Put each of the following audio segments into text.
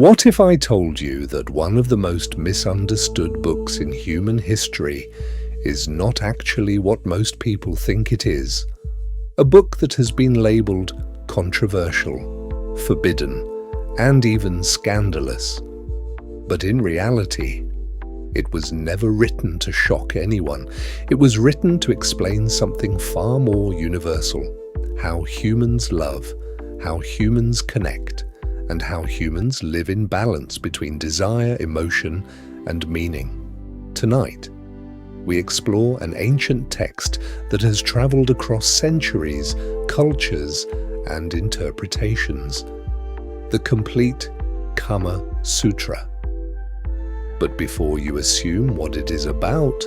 What if I told you that one of the most misunderstood books in human history is not actually what most people think it is? A book that has been labeled controversial, forbidden, and even scandalous. But in reality, it was never written to shock anyone. It was written to explain something far more universal: how humans love, how humans connect, and how humans live in balance between desire, emotion, and meaning. Tonight, we explore an ancient text that has traveled across centuries, cultures, and interpretations. The complete Kama Sutra. But before you assume what it is about,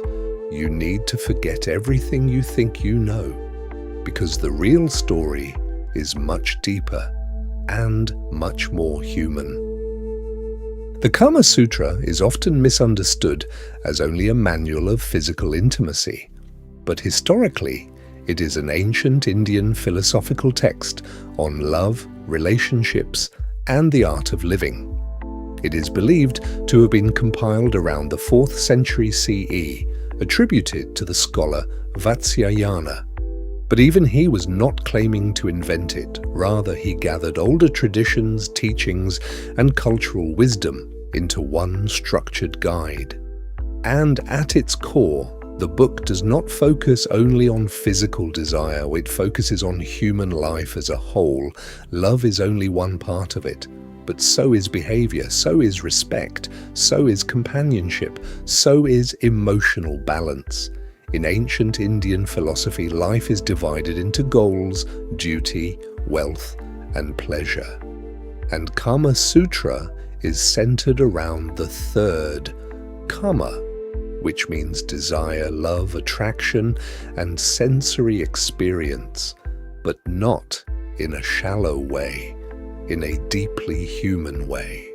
you need to forget everything you think you know, because the real story is much deeper and much more human. The Kama Sutra is often misunderstood as only a manual of physical intimacy, but historically, it is an ancient Indian philosophical text on love, relationships, and the art of living. It is believed to have been compiled around the 4th century CE, attributed to the scholar Vātsyāyana. But even he was not claiming to invent it. Rather, he gathered older traditions, teachings, and cultural wisdom into one structured guide. And at its core, the book does not focus only on physical desire. It focuses on human life as a whole. Love is only one part of it. But so is behavior, so is respect, so is companionship, so is emotional balance. In ancient Indian philosophy, life is divided into goals, duty, wealth, and pleasure. And Kama Sutra is centered around the third, Kama, which means desire, love, attraction, and sensory experience, but not in a shallow way, in a deeply human way.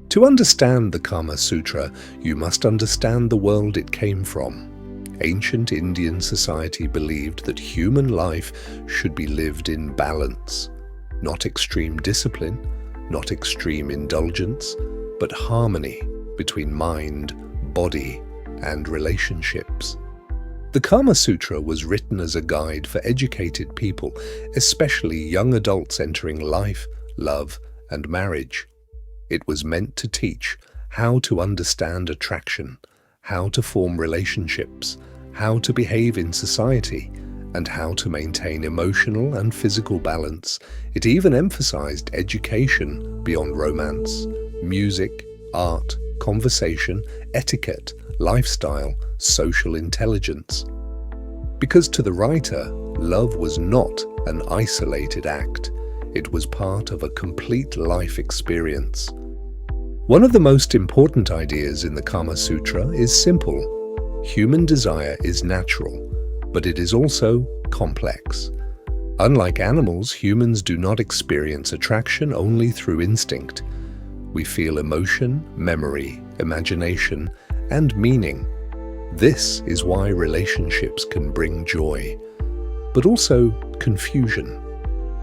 To understand the Kama Sutra, you must understand the world it came from. Ancient Indian society believed that human life should be lived in balance, not extreme discipline, not extreme indulgence, but harmony between mind, body, and relationships. The Kama Sutra was written as a guide for educated people, especially young adults entering life, love, and marriage. It was meant to teach how to understand attraction, how to form relationships, how to behave in society, and how to maintain emotional and physical balance. It even emphasized education beyond romance, music, art, conversation, etiquette, lifestyle, social intelligence. Because to the writer, love was not an isolated act. It was part of a complete life experience. One of the most important ideas in the Kama Sutra is simple. Human desire is natural, but it is also complex. Unlike animals, humans do not experience attraction only through instinct. We feel emotion, memory, imagination, and meaning. This is why relationships can bring joy, but also confusion.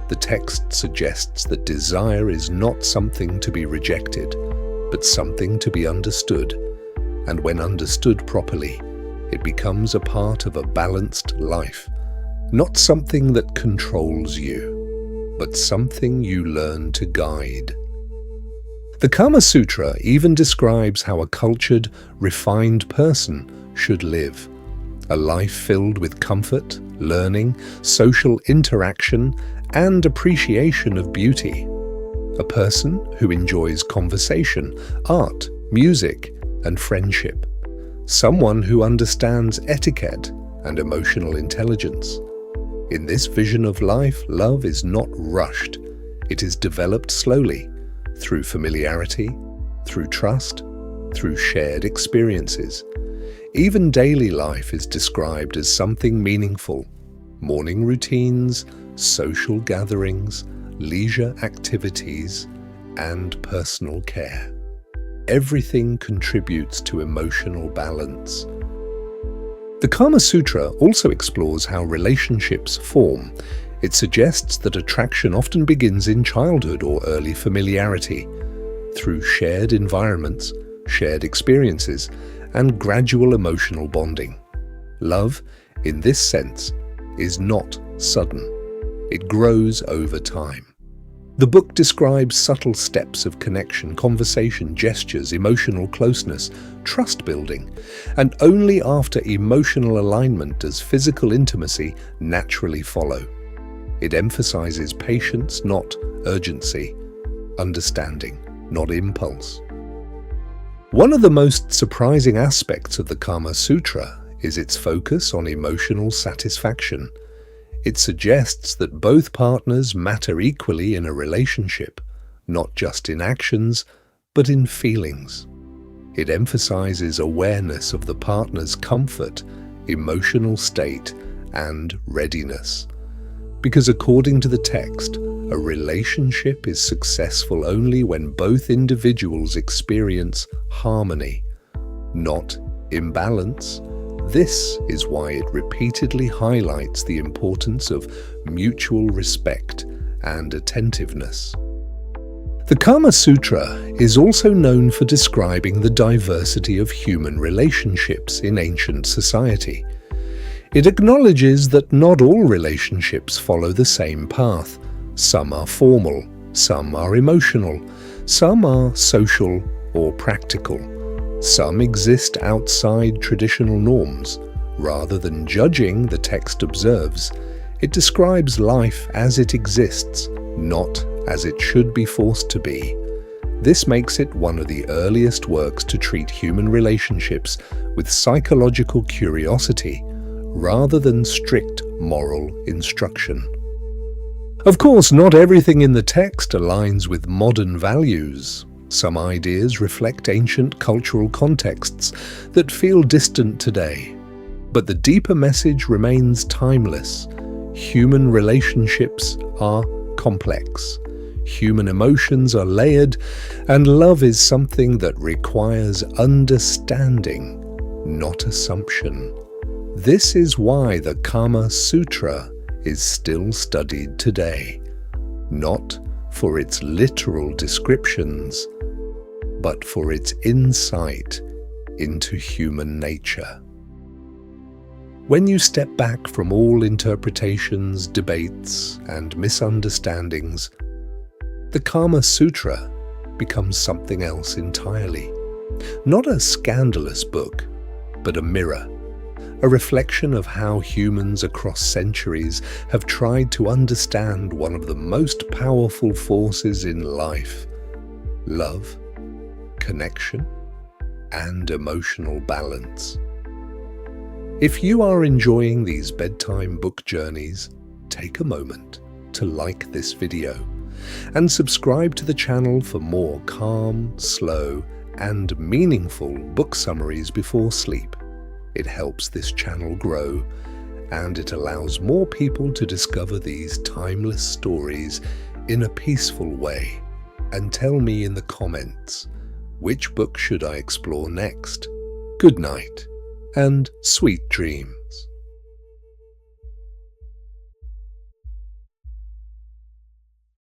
The text suggests that desire is not something to be rejected, but something to be understood. And when understood properly, it becomes a part of a balanced life, not something that controls you, but something you learn to guide. The Kama Sutra even describes how a cultured, refined person should live, a life filled with comfort, learning, social interaction, and appreciation of beauty. A person who enjoys conversation, art, music, and friendship. Someone who understands etiquette and emotional intelligence. In this vision of life, love is not rushed. It is developed slowly, through familiarity, through trust, through shared experiences. Even daily life is described as something meaningful. Morning routines, social gatherings, leisure activities, and personal care. Everything contributes to emotional balance. The Kama Sutra also explores how relationships form. It suggests that attraction often begins in childhood or early familiarity, through shared environments, shared experiences, and gradual emotional bonding. Love, in this sense, is not sudden. It grows over time. The book describes subtle steps of connection, conversation, gestures, emotional closeness, trust building, and only after emotional alignment does physical intimacy naturally follow. It emphasizes patience, not urgency, understanding, not impulse. One of the most surprising aspects of the Kama Sutra is its focus on emotional satisfaction. It suggests that both partners matter equally in a relationship, not just in actions, but in feelings. It emphasizes awareness of the partner's comfort, emotional state, and readiness. Because according to the text, a relationship is successful only when both individuals experience harmony, not imbalance. This is why it repeatedly highlights the importance of mutual respect and attentiveness. The Kama Sutra is also known for describing the diversity of human relationships in ancient society. It acknowledges that not all relationships follow the same path. Some are formal, some are emotional, some are social or practical. Some exist outside traditional norms. Rather than judging, the text observes, it describes life as it exists, not as it should be forced to be. This makes it one of the earliest works to treat human relationships with psychological curiosity, rather than strict moral instruction. Of course, not everything in the text aligns with modern values. Some ideas reflect ancient cultural contexts that feel distant today. But the deeper message remains timeless. Human relationships are complex. Human emotions are layered, and love is something that requires understanding, not assumption. This is why the Kama Sutra is still studied today, not for its literal descriptions, but for its insight into human nature. When you step back from all interpretations, debates, and misunderstandings, the Kama Sutra becomes something else entirely. Not a scandalous book, but a mirror, a reflection of how humans across centuries have tried to understand one of the most powerful forces in life: love, connection, and emotional balance. If you are enjoying these bedtime book journeys, take a moment to like this video and subscribe to the channel for more calm, slow, and meaningful book summaries before sleep. It helps this channel grow, and it allows more people to discover these timeless stories in a peaceful way. And tell me in the comments, which book should I explore next? Good night, and sweet dreams.